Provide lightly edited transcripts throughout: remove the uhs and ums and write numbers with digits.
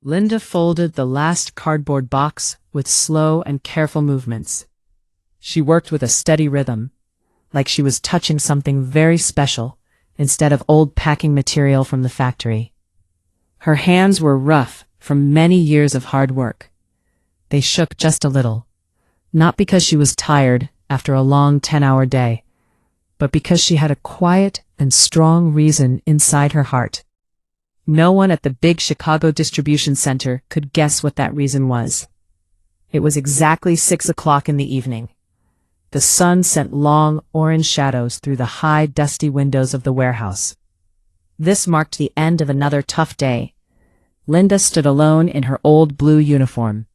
Linda folded the last cardboard box with slow and careful movements. She worked with a steady rhythm, like she was touching something very special instead of old packing material from the factory. Her hands were rough from many years of hard work. They shook just a little, not because she was tired after a long 10-hour day, but because she had a quiet and strong reason inside her heart. No one at the big Chicago distribution center could guess what that reason was. It was exactly 6 o'clock in the evening. The sun sent long orange shadows through the high, dusty windows of the warehouse. This marked the end of another tough day. Linda stood alone in her old blue uniform.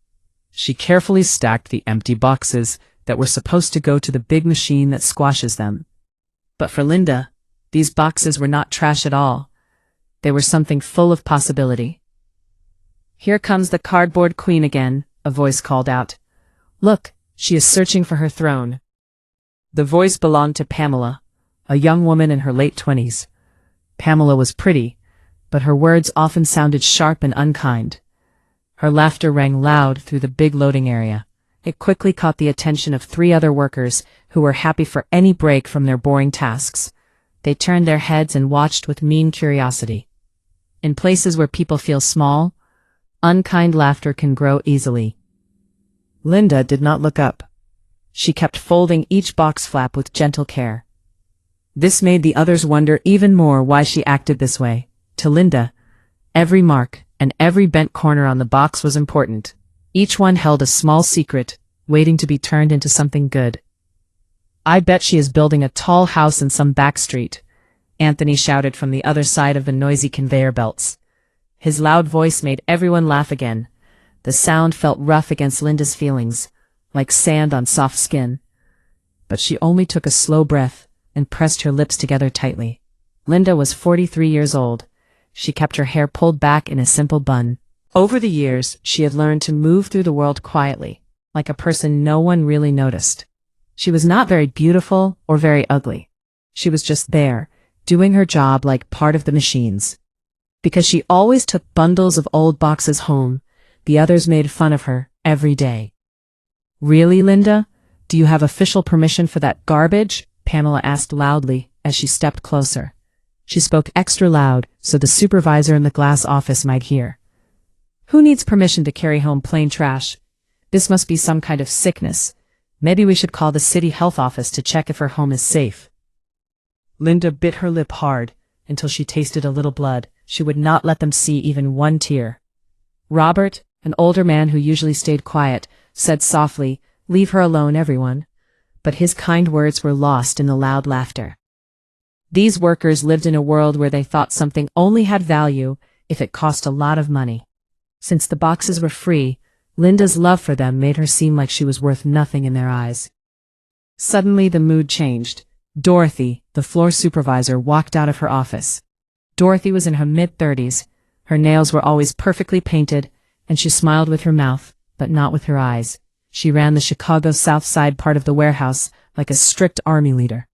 She carefully stacked the empty boxes that were supposed to go to the big machine that squashes them. But for Linda, these boxes were not trash at all. They were something full of possibility. "Here comes the cardboard queen again," a voice called out. "Look, she is searching for her throne." The voice belonged to Pamela, a young woman in her late 20s. Pamela was pretty, but her words often sounded sharp and unkind. Her laughter rang loud through the big loading area. It quickly caught the attention of 3 other workers who were happy for any break from their boring tasks. They turned their heads and watched with mean curiosity. In places where people feel small, unkind laughter can grow easily. Linda did not look up. She kept folding each box flap with gentle care. This made the others wonder even more why she acted this way. To Linda, every mark and every bent corner on the box was important. Each one held a small secret, waiting to be turned into something good. "I bet she is building a tall house in some back street," Anthony shouted from the other side of the noisy conveyor belts. His loud voice made everyone laugh again. The sound felt rough against Linda's feelings, like sand on soft skin. But she only took a slow breath and pressed her lips together tightly. Linda was 43 years old. She kept her hair pulled back in a simple bun. Over the years, she had learned to move through the world quietly, like a person no one really noticed. She was not very beautiful or very ugly. She was just there, doing her job like part of the machines. Because she always took bundles of old boxes home, the others made fun of her every day. "Really, Linda? Do you have official permission for that garbage?" Pamela asked loudly as she stepped closer. She spoke extra loud so the supervisor in the glass office might hear. "Who needs permission to carry home plain trash? This must be some kind of sickness. Maybe we should call the city health office to check if her home is safe." Linda bit her lip hard until she tasted a little blood. She would not let them see even one tear. Robert, an older man who usually stayed quiet, said softly, "Leave her alone, everyone." But his kind words were lost in the loud laughter. These workers lived in a world where they thought something only had value if it cost a lot of money. Since the boxes were free, Linda's love for them made her seem like she was worth nothing in their eyes. Suddenly the mood changed. Dorothy, the floor supervisor, walked out of her office. Dorothy was in her mid-30s. Her nails were always perfectly painted, and she smiled with her mouth, but not with her eyes. She ran the Chicago South Side part of the warehouse like a strict army leader.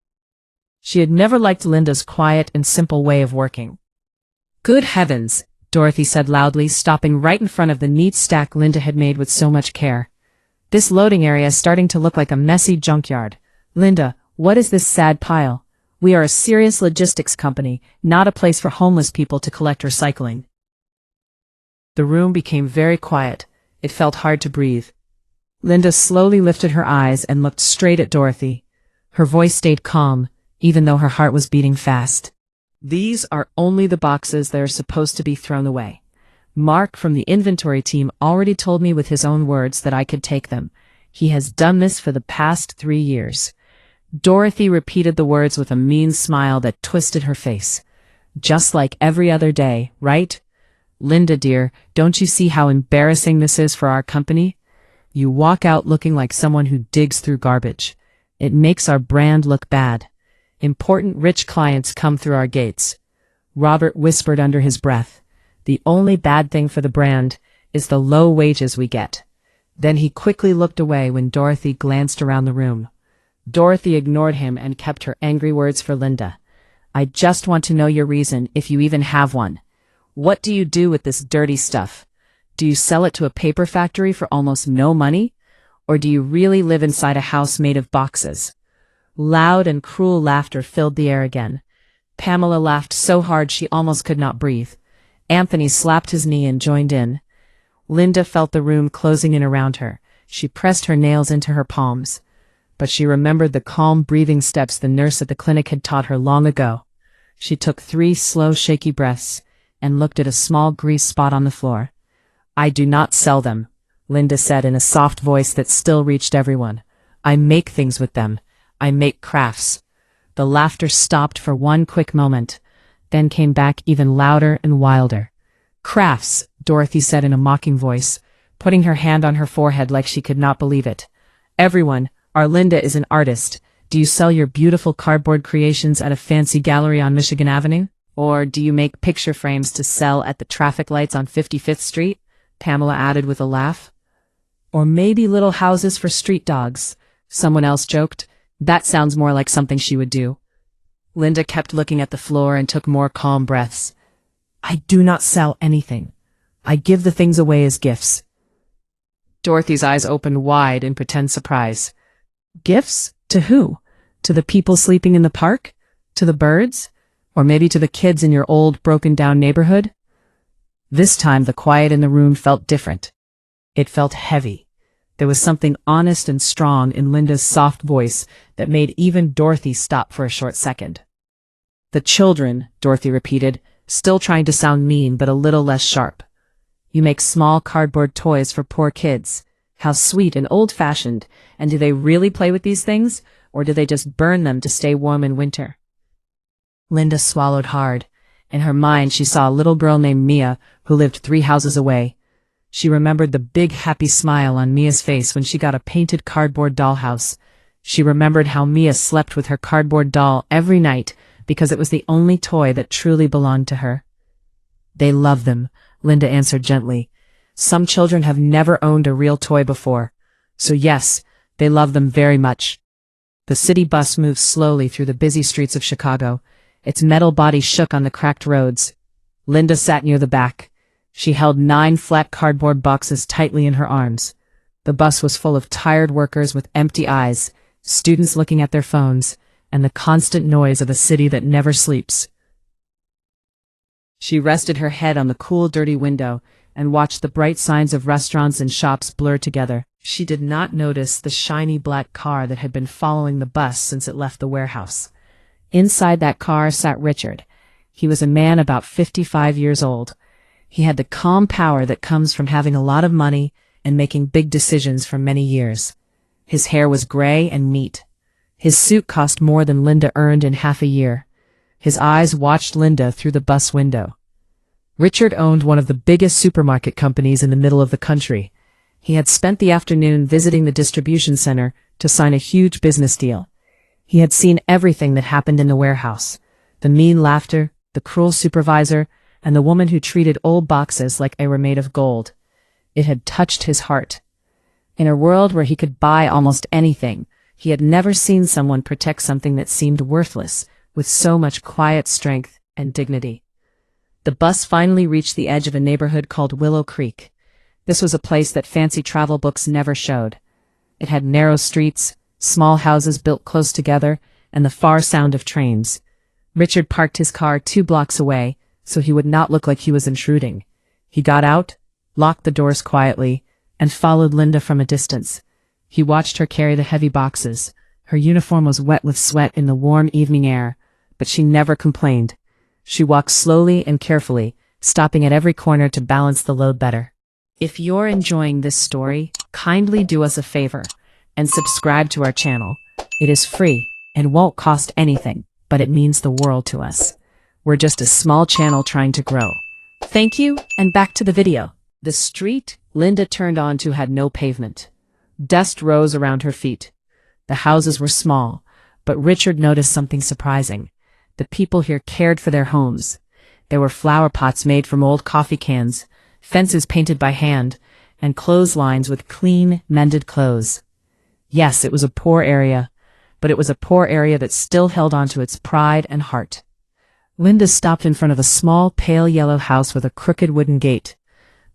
She had never liked Linda's quiet and simple way of working. "Good heavens," Dorothy said loudly, stopping right in front of the neat stack Linda had made with so much care. "This loading area is starting to look like a messy junkyard. Linda, what is this sad pile? We are a serious logistics company, not a place for homeless people to collect recycling." The room became very quiet. It felt hard to breathe. Linda slowly lifted her eyes and looked straight at Dorothy. Her voice stayed calm, even though her heart was beating fast. "These are only the boxes that are supposed to be thrown away. Mark from the inventory team already told me with his own words that I could take them. He has done this for the past 3 years. Dorothy repeated the words with a mean smile that twisted her face. "Just like every other day, right? Linda dear, don't you see how embarrassing this is for our company? You walk out looking like someone who digs through garbage. It makes our brand look bad. Important rich clients come through our gates." Robert whispered under his breath. "The only bad thing for the brand is the low wages we get." Then he quickly looked away when Dorothy glanced around the room. Dorothy ignored him and kept her angry words for Linda. "I just want to know your reason, if you even have one. What do you do with this dirty stuff? Do you sell it to a paper factory for almost no money? Or do you really live inside a house made of boxes? Loud and cruel laughter filled the air again. Pamela laughed so hard she almost could not breathe. Anthony slapped his knee and joined in. Linda felt the room closing in around her. She pressed her nails into her palms. But she remembered the calm breathing steps the nurse at the clinic had taught her long ago. She took 3 slow, shaky breaths and looked at a small grease spot on the floor. "I do not sell them," Linda said in a soft voice that still reached everyone. "I make things with them. I make crafts." The laughter stopped for one quick moment, then came back even louder and wilder. "Crafts," Dorothy said in a mocking voice, putting her hand on her forehead like she could not believe it. "Everyone, our Linda is an artist. Do you sell your beautiful cardboard creations at a fancy gallery on Michigan Avenue? Or do you make picture frames to sell at the traffic lights on 55th Street? Pamela added with a laugh. "Or maybe little houses for street dogs," someone else joked. "That sounds more like something she would do." Linda kept looking at the floor and took more calm breaths. "I do not sell anything. I give the things away as gifts." Dorothy's eyes opened wide in pretend surprise. "Gifts? To who? To the people sleeping in the park? To the birds? Or maybe to the kids in your old, broken-down neighborhood?" This time the quiet in the room felt different. It felt heavy. There was something honest and strong in Linda's soft voice that made even Dorothy stop for a short second. "The children," Dorothy repeated, still trying to sound mean but a little less sharp. "You make small cardboard toys for poor kids. How sweet and old-fashioned. And do they really play with these things, or do they just burn them to stay warm in winter?" Linda swallowed hard. In her mind she saw a little girl named Mia who lived 3 houses away. She remembered the big happy smile on Mia's face when she got a painted cardboard dollhouse. She remembered how Mia slept with her cardboard doll every night because it was the only toy that truly belonged to her. "They love them," Linda answered gently. "Some children have never owned a real toy before. So yes, they love them very much." The city bus moved slowly through the busy streets of Chicago. Its metal body shook on the cracked roads. Linda sat near the back. She held 9 flat cardboard boxes tightly in her arms. The bus was full of tired workers with empty eyes, students looking at their phones, and the constant noise of a city that never sleeps. She rested her head on the cool, dirty window and watched the bright signs of restaurants and shops blur together. She did not notice the shiny black car that had been following the bus since it left the warehouse. Inside that car sat Richard. He was a man about 55 years old. He had the calm power that comes from having a lot of money and making big decisions for many years. His hair was gray and neat. His suit cost more than Linda earned in half a year. His eyes watched Linda through the bus window. Richard owned one of the biggest supermarket companies in the middle of the country. He had spent the afternoon visiting the distribution center to sign a huge business deal. He had seen everything that happened in the warehouse. The mean laughter, the cruel supervisor, and the woman who treated old boxes like they were made of gold. It had touched his heart. In a world where he could buy almost anything, he had never seen someone protect something that seemed worthless with so much quiet strength and dignity. The bus finally reached the edge of a neighborhood called Willow Creek. This was a place that fancy travel books never showed. It had narrow streets, small houses built close together, and the far sound of trains. Richard parked his car 2 blocks away, so he would not look like he was intruding. He got out, locked the doors quietly, and followed Linda from a distance. He watched her carry the heavy boxes. Her uniform was wet with sweat in the warm evening air, but she never complained. She walked slowly and carefully, stopping at every corner to balance the load better. If you're enjoying this story, kindly do us a favor and subscribe to our channel. It is free and won't cost anything, but it means the world to us. We're just a small channel trying to grow. Thank you, and back to the video. The street Linda turned onto had no pavement. Dust rose around her feet. The houses were small, but Richard noticed something surprising. The people here cared for their homes. There were flower pots made from old coffee cans, fences painted by hand, and clotheslines with clean, mended clothes. Yes, it was a poor area, but it was a poor area that still held on to its pride and heart. Linda stopped in front of a small, pale yellow house with a crooked wooden gate.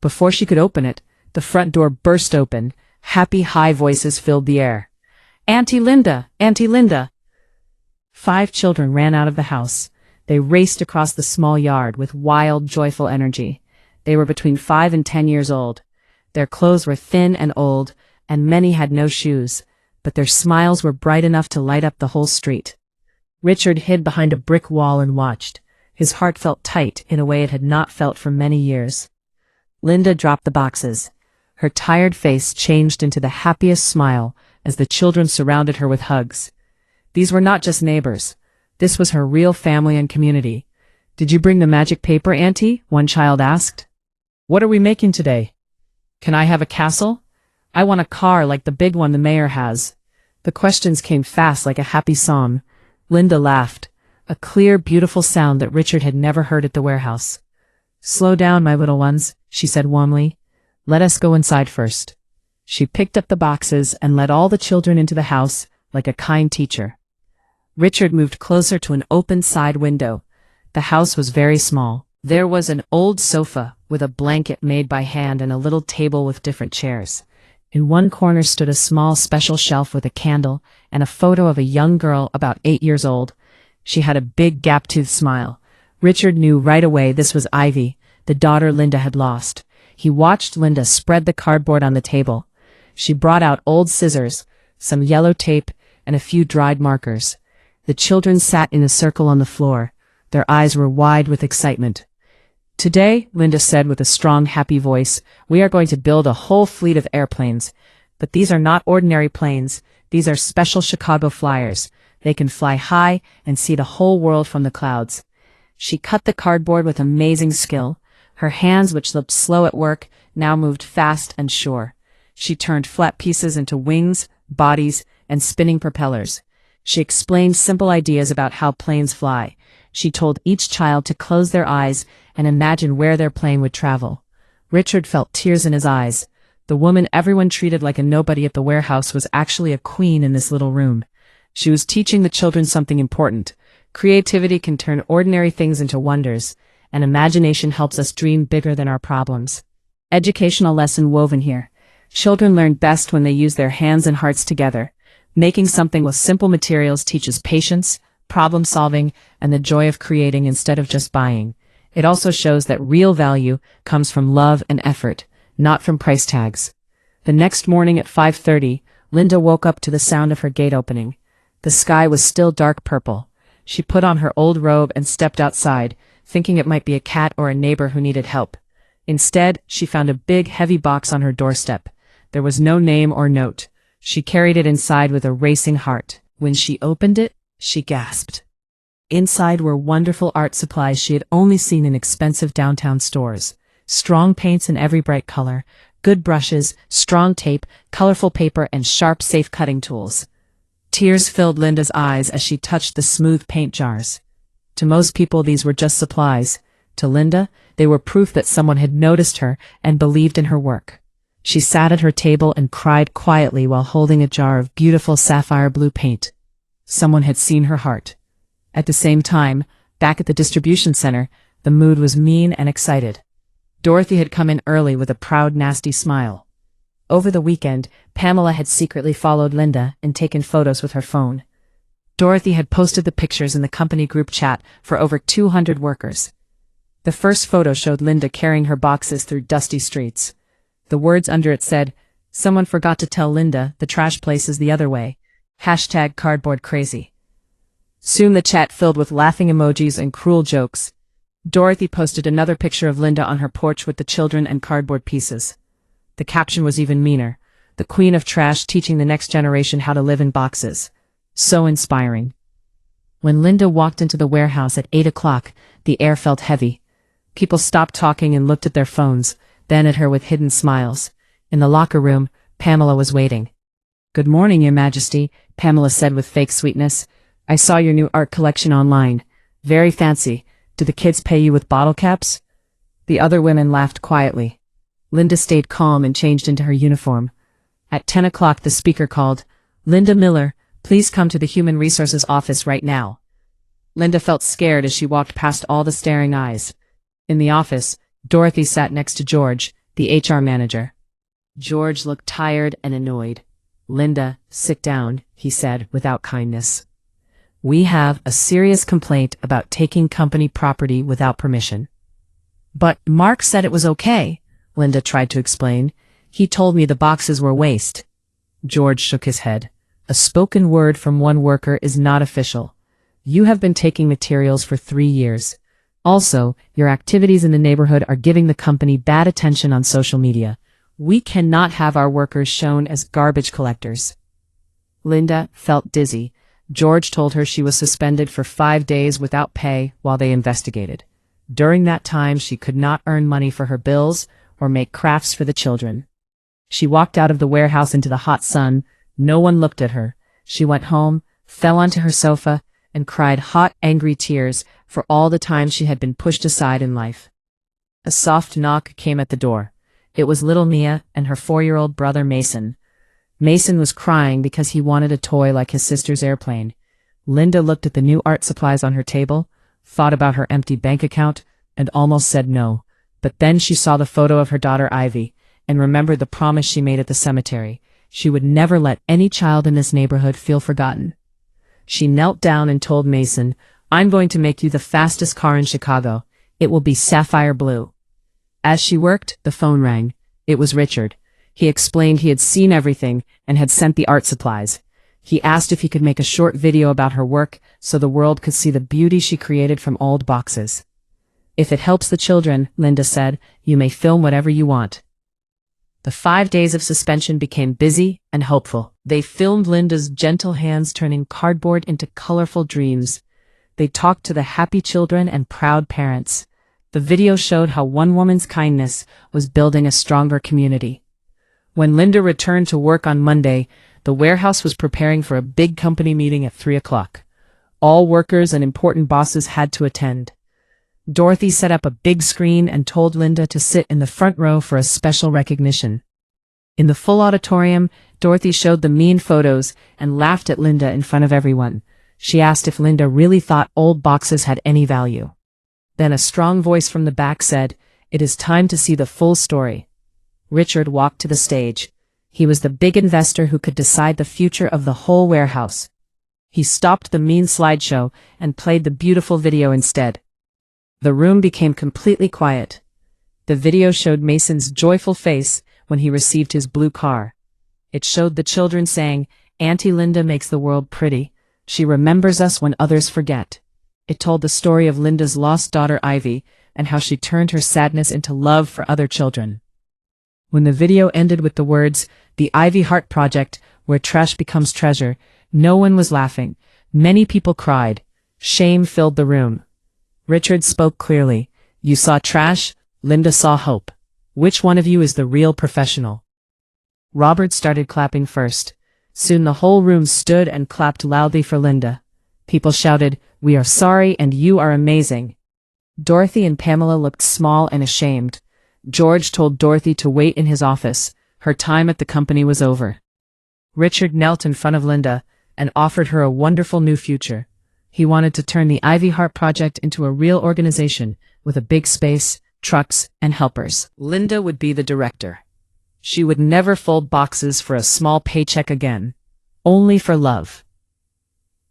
Before she could open it, the front door burst open. Happy, high voices filled the air. "Auntie Linda! Auntie Linda!" 5 children ran out of the house. They raced across the small yard with wild, joyful energy. They were between 5 and 10 years old. Their clothes were thin and old, and many had no shoes, but their smiles were bright enough to light up the whole street. Richard hid behind a brick wall and watched. His heart felt tight in a way it had not felt for many years. Linda dropped the boxes. Her tired face changed into the happiest smile as the children surrounded her with hugs. These were not just neighbors. This was her real family and community. "Did you bring the magic paper, Auntie?" one child asked. "What are we making today?" "Can I have a castle?" "I want a car like the big one the mayor has." The questions came fast like a happy song. Linda laughed, a clear, beautiful sound that Richard had never heard at the warehouse. "Slow down, my little ones," she said warmly. "Let us go inside first." She picked up the boxes and led all the children into the house like a kind teacher. Richard moved closer to an open side window. The house was very small. There was an old sofa with a blanket made by hand and a little table with different chairs. In one corner stood a small special shelf with a candle and a photo of a young girl about 8 years old. She had a big gap-toothed smile. Richard knew right away this was Ivy, the daughter Linda had lost. He watched Linda spread the cardboard on the table. She brought out old scissors, some yellow tape, and a few dried markers. The children sat in a circle on the floor. Their eyes were wide with excitement. "Today," Linda said with a strong, happy voice, "we are going to build a whole fleet of airplanes. But these are not ordinary planes. These are special Chicago Flyers. They can fly high and see the whole world from the clouds." She cut the cardboard with amazing skill. Her hands, which looked slow at work, now moved fast and sure. She turned flat pieces into wings, bodies, and spinning propellers. She explained simple ideas about how planes fly. She told each child to close their eyes and imagine where their plane would travel. Richard felt tears in his eyes. The woman everyone treated like a nobody at the warehouse was actually a queen in this little room. She was teaching the children something important. Creativity can turn ordinary things into wonders, and imagination helps us dream bigger than our problems. Educational lesson woven here. Children learn best when they use their hands and hearts together. Making something with simple materials teaches patience, problem solving, and the joy of creating instead of just buying. It also shows that real value comes from love and effort, not from price tags. The next morning at 5:30, Linda woke up to the sound of her gate opening. The sky was still dark purple. She put on her old robe and stepped outside, thinking it might be a cat or a neighbor who needed help. Instead, she found a big, heavy box on her doorstep. There was no name or note. She carried it inside with a racing heart. When she opened it, she gasped. Inside were wonderful art supplies she had only seen in expensive downtown stores. Strong paints in every bright color, good brushes, strong tape, colorful paper, and sharp, safe cutting tools. Tears filled Linda's eyes as she touched the smooth paint jars. To most people, these were just supplies. To Linda, they were proof that someone had noticed her and believed in her work. She sat at her table and cried quietly while holding a jar of beautiful sapphire blue paint. Someone had seen her heart. At the same time, back at the distribution center, the mood was mean and excited. Dorothy had come in early with a proud, nasty smile. Over the weekend, Pamela had secretly followed Linda and taken photos with her phone. Dorothy had posted the pictures in the company group chat for over 200 workers. The first photo showed Linda carrying her boxes through dusty streets. The words under it said, "Someone forgot to tell Linda the trash place is the other way. #cardboardcrazy." Soon the chat filled with laughing emojis and cruel jokes. Dorothy posted another picture of Linda on her porch with the children and cardboard pieces. The caption was even meaner. "The queen of trash teaching the next generation how to live in boxes." So inspiring. When Linda walked into the warehouse at 8 o'clock, the air felt heavy. People stopped talking and looked at their phones, then at her with hidden smiles. In the locker room, Pamela was waiting. "Good morning, Your Majesty," Pamela said with fake sweetness. "I saw your new art collection online. Very fancy. Do the kids pay you with bottle caps?" The other women laughed quietly. Linda stayed calm and changed into her uniform. At 10 o'clock the speaker called, "Linda Miller, please come to the Human Resources office right now." Linda felt scared as she walked past all the staring eyes. In the office, Dorothy sat next to George, the HR manager. George looked tired and annoyed. "Linda, sit down," he said without kindness. "We have a serious complaint about taking company property without permission." "But Mark said it was okay," Linda tried to explain. "He told me the boxes were waste." George shook his head. "A spoken word from one worker is not official. You have been taking materials for 3 years. Also, your activities in the neighborhood are giving the company bad attention on social media. We cannot have our workers shown as garbage collectors." Linda felt dizzy. George told her she was suspended for 5 days without pay while they investigated. During that time, she could not earn money for her bills or make crafts for the children. She walked out of the warehouse into the hot sun. No one looked at her. She went home, fell onto her sofa, and cried hot, angry tears for all the time she had been pushed aside in life. A soft knock came at the door. It was little Mia and her 4-year-old brother Mason. Mason was crying because he wanted a toy like his sister's airplane. Linda looked at the new art supplies on her table, thought about her empty bank account, and almost said no. But then she saw the photo of her daughter Ivy, and remembered the promise she made at the cemetery. She would never let any child in this neighborhood feel forgotten. She knelt down and told Mason, "I'm going to make you the fastest car in Chicago. It will be sapphire blue." As she worked, the phone rang. It was Richard. He explained he had seen everything and had sent the art supplies. He asked if he could make a short video about her work so the world could see the beauty she created from old boxes. "If it helps the children," Linda said, "you may film whatever you want." The 5 days of suspension became busy and hopeful. They filmed Linda's gentle hands turning cardboard into colorful dreams. They talked to the happy children and proud parents. The video showed how one woman's kindness was building a stronger community. When Linda returned to work on Monday, the warehouse was preparing for a big company meeting at 3 o'clock. All workers and important bosses had to attend. Dorothy set up a big screen and told Linda to sit in the front row for a special recognition. In the full auditorium, Dorothy showed the mean photos and laughed at Linda in front of everyone. She asked if Linda really thought old boxes had any value. Then a strong voice from the back said, "It is time to see the full story." Richard walked to the stage. He was the big investor who could decide the future of the whole warehouse. He stopped the mean slideshow and played the beautiful video instead. The room became completely quiet. The video showed Mason's joyful face when he received his blue car. It showed the children saying, "Auntie Linda makes the world pretty. She remembers us when others forget." It told the story of Linda's lost daughter Ivy and how she turned her sadness into love for other children. When the video ended with the words, "The Ivy Heart Project, where trash becomes treasure," no one was laughing. Many people cried. Shame filled the room. Richard spoke clearly. "You saw trash, Linda saw hope. Which one of you is the real professional?" Robert started clapping first. Soon the whole room stood and clapped loudly for Linda. People shouted, "We are sorry and you are amazing." Dorothy and Pamela looked small and ashamed. George told Dorothy to wait in his office. Her time at the company was over. Richard knelt in front of Linda and offered her a wonderful new future. He wanted to turn the Ivy Heart Project into a real organization with a big space, trucks, and helpers. Linda would be the director. She would never fold boxes for a small paycheck again, only for love.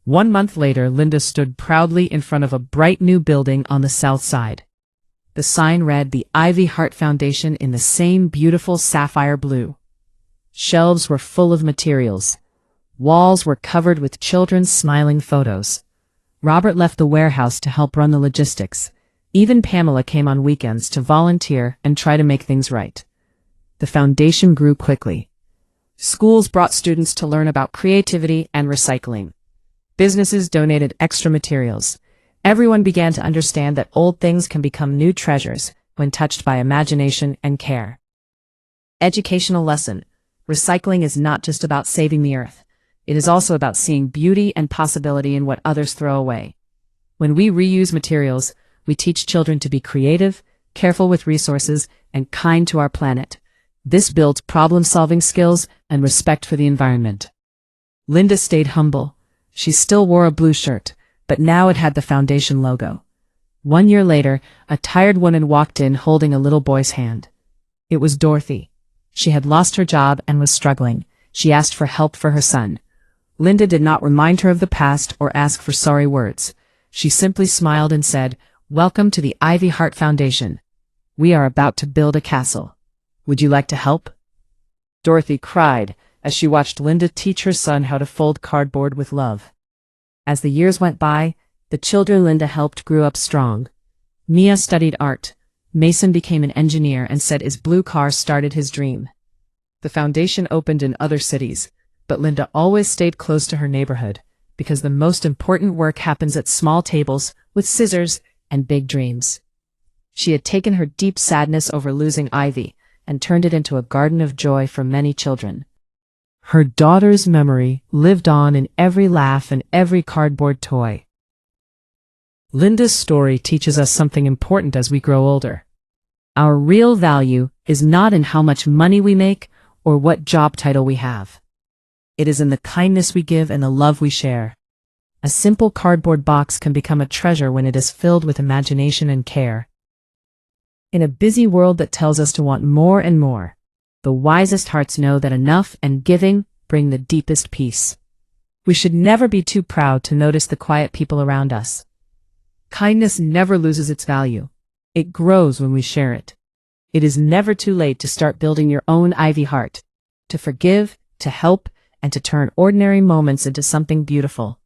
1 month later, Linda stood proudly in front of a bright new building on the south side. The sign read the Ivy Heart Foundation in the same beautiful sapphire blue. Shelves were full of materials. Walls were covered with children's smiling photos. Robert left the warehouse to help run the logistics. Even Pamela came on weekends to volunteer and try to make things right. The foundation grew quickly. Schools brought students to learn about creativity and recycling. Businesses donated extra materials. Everyone began to understand that old things can become new treasures when touched by imagination and care. Educational lesson. Recycling is not just about saving the earth. It is also about seeing beauty and possibility in what others throw away. When we reuse materials, we teach children to be creative, careful with resources, and kind to our planet. This builds problem-solving skills and respect for the environment. Linda stayed humble. She still wore a blue shirt, but now it had the foundation logo. 1 year later, a tired woman walked in holding a little boy's hand. It was Dorothy. She had lost her job and was struggling. She asked for help for her son. Linda did not remind her of the past or ask for sorry words. She simply smiled and said, "Welcome to the Ivy Heart Foundation. We are about to build a castle. Would you like to help?" Dorothy cried as she watched Linda teach her son how to fold cardboard with love. As the years went by, the children Linda helped grew up strong. Mia studied art. Mason became an engineer and said his blue car started his dream. The foundation opened in other cities, but Linda always stayed close to her neighborhood, because the most important work happens at small tables with scissors and big dreams. She had taken her deep sadness over losing Ivy and turned it into a garden of joy for many children. Her daughter's memory lived on in every laugh and every cardboard toy. Linda's story teaches us something important as we grow older. Our real value is not in how much money we make or what job title we have. It is in the kindness we give and the love we share. A simple cardboard box can become a treasure when it is filled with imagination and care. In a busy world that tells us to want more and more, the wisest hearts know that enough and giving bring the deepest peace. We should never be too proud to notice the quiet people around us. Kindness never loses its value. It grows when we share it. It is never too late to start building your own Ivy heart, to forgive, to help, and to turn ordinary moments into something beautiful.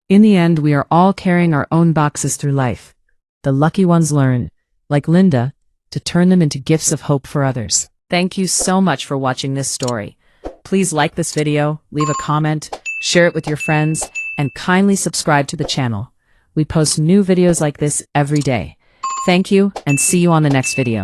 In the end, we are all carrying our own boxes through life. The lucky ones learn, like Linda, to turn them into gifts of hope for others. Thank you so much for watching this story. Please like this video, leave a comment, share it with your friends, and kindly subscribe to the channel. We post new videos like this every day. Thank you, and see you on the next video.